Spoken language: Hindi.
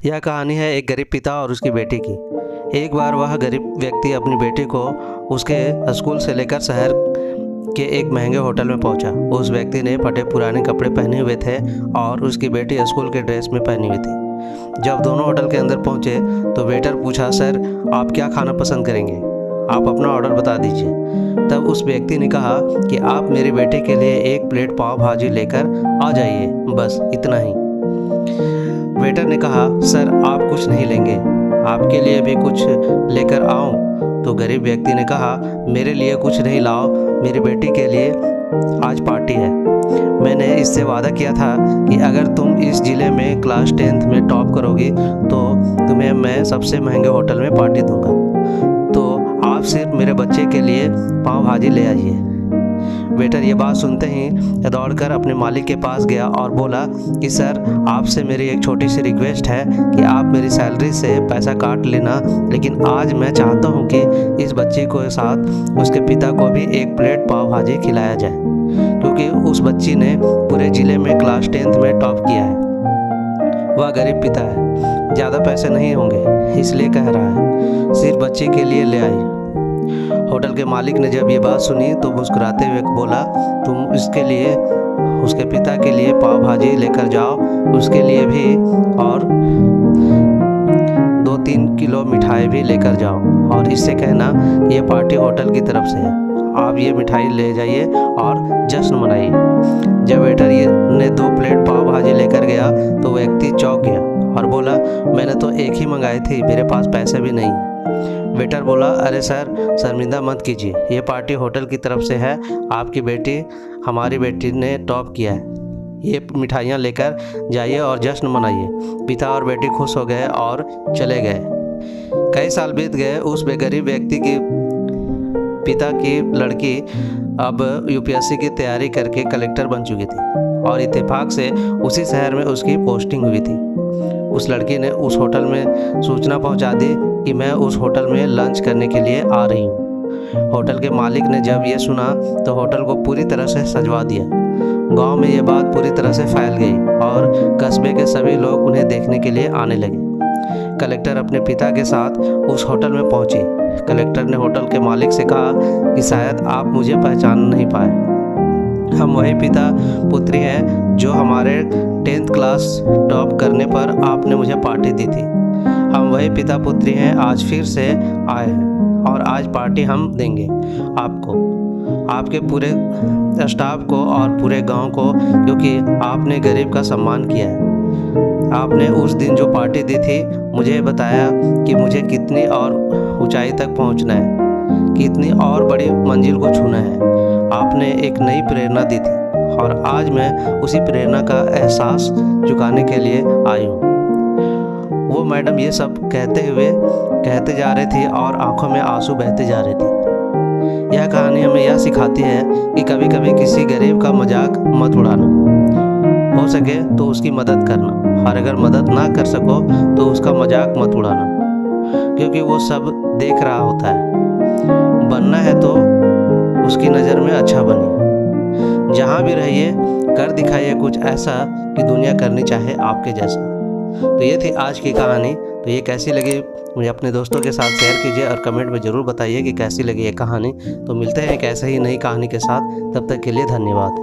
यह कहानी है एक गरीब पिता और उसकी बेटी की। एक बार वह गरीब व्यक्ति अपनी बेटी को उसके स्कूल से लेकर शहर के एक महंगे होटल में पहुंचा। उस व्यक्ति ने फटे पुराने कपड़े पहने हुए थे और उसकी बेटी स्कूल के ड्रेस में पहनी हुई थी। जब दोनों होटल के अंदर पहुंचे तो वेटर पूछा, सर आप क्या खाना पसंद करेंगे, आप अपना ऑर्डर बता दीजिए। तब उस व्यक्ति ने कहा कि आप मेरी बेटी के लिए एक प्लेट पाव भाजी लेकर आ जाइए, बस इतना ही। वेटर ने कहा, सर आप कुछ नहीं लेंगे, आपके लिए भी कुछ लेकर आऊं? तो गरीब व्यक्ति ने कहा, मेरे लिए कुछ नहीं लाओ, मेरी बेटी के लिए आज पार्टी है। मैंने इससे वादा किया था कि अगर तुम इस ज़िले में क्लास 10th में टॉप करोगी तो तुम्हें मैं सबसे महंगे होटल में पार्टी दूंगा, तो आप सिर्फ मेरे बच्चे के लिए पाव भाजी ले आइए। वेटर ये बात सुनते ही दौड़कर अपने मालिक के पास गया और बोला कि सर आपसे मेरी एक छोटी सी रिक्वेस्ट है कि आप मेरी सैलरी से पैसा काट लेना, लेकिन आज मैं चाहता हूँ कि इस बच्ची के साथ उसके पिता को भी एक प्लेट पाव भाजी खिलाया जाए, क्योंकि उस बच्ची ने पूरे ज़िले में क्लास 10th में टॉप किया है। वह गरीब पिता है, ज़्यादा पैसे नहीं होंगे इसलिए कह रहा है, सिर्फ बच्चे के लिए ले आई। होटल के मालिक ने जब ये बात सुनी तो मुस्कुराते हुए बोला, तुम इसके लिए उसके पिता के लिए पाव भाजी लेकर जाओ, उसके लिए भी, और 2-3 किलो मिठाई भी लेकर जाओ, और इससे कहना ये पार्टी होटल की तरफ से है, आप ये मिठाई ले जाइए और जश्न मनाइए। जब वेटर ने 2 प्लेट पाव भाजी लेकर गया तो व्यक्ति चौंक गया और बोला, मैंने तो एक ही मंगाई थी, मेरे पास पैसे भी नहीं। वेटर बोला, अरे सर शर्मिंदा मत कीजिए, ये पार्टी होटल की तरफ से है, आपकी बेटी हमारी बेटी ने टॉप किया है, ये मिठाइयाँ लेकर जाइए और जश्न मनाइए। पिता और बेटी खुश हो गए और चले गए। कई साल बीत गए। उस बेगरीब व्यक्ति की पिता की लड़की अब यूपीएससी की तैयारी करके कलेक्टर बन चुकी थी और इत्तेफाक से उसी शहर में उसकी पोस्टिंग हुई थी। उस लड़की ने उस होटल में सूचना पहुंचा दी कि मैं उस होटल में लंच करने के लिए आ रही हूं। होटल के मालिक ने जब ये सुना तो होटल को पूरी तरह से सजवा दिया। गांव में ये बात पूरी तरह से फैल गई और कस्बे के सभी लोग उन्हें देखने के लिए आने लगे। कलेक्टर अपने पिता के साथ उस होटल में पहुंची। कलेक्टर ने होटल के मालिक से कहा कि शायद आप मुझे पहचान नहीं पाए, हम वही पिता पुत्री हैं जो हमारे 10th क्लास टॉप करने पर आपने मुझे पार्टी दी थी। हम वही पिता पुत्री हैं, आज फिर से आए हैं और आज पार्टी हम देंगे आपको, आपके पूरे स्टाफ को और पूरे गांव को, क्योंकि आपने गरीब का सम्मान किया है। आपने उस दिन जो पार्टी दी थी मुझे बताया कि मुझे कितनी और ऊंचाई तक पहुंचना है, कितनी और बड़ी मंजिल को छूना है। आपने एक नई प्रेरणा दी थी और आज मैं उसी प्रेरणा का एहसास चुकाने के लिए आई हूँ। वो मैडम ये सब कहते जा रही थी और आंखों में आंसू बहते जा रहे थे। यह कहानी हमें यह सिखाती है कि कभी कभी किसी गरीब का मजाक मत उड़ाना, हो सके तो उसकी मदद करना, और अगर मदद ना कर सको तो उसका मजाक मत उड़ाना, क्योंकि वो सब देख रहा होता है। बनना है तो उसकी नज़र में अच्छा बनिए, जहाँ भी रहिए कर दिखाइए कुछ ऐसा कि दुनिया करनी चाहे आपके जैसा। तो ये थी आज की कहानी। तो ये कैसी लगी मुझे अपने दोस्तों के साथ शेयर कीजिए और कमेंट में ज़रूर बताइए कि कैसी लगी ये कहानी। तो मिलते हैं एक ऐसे ही नई कहानी के साथ, तब तक के लिए धन्यवाद।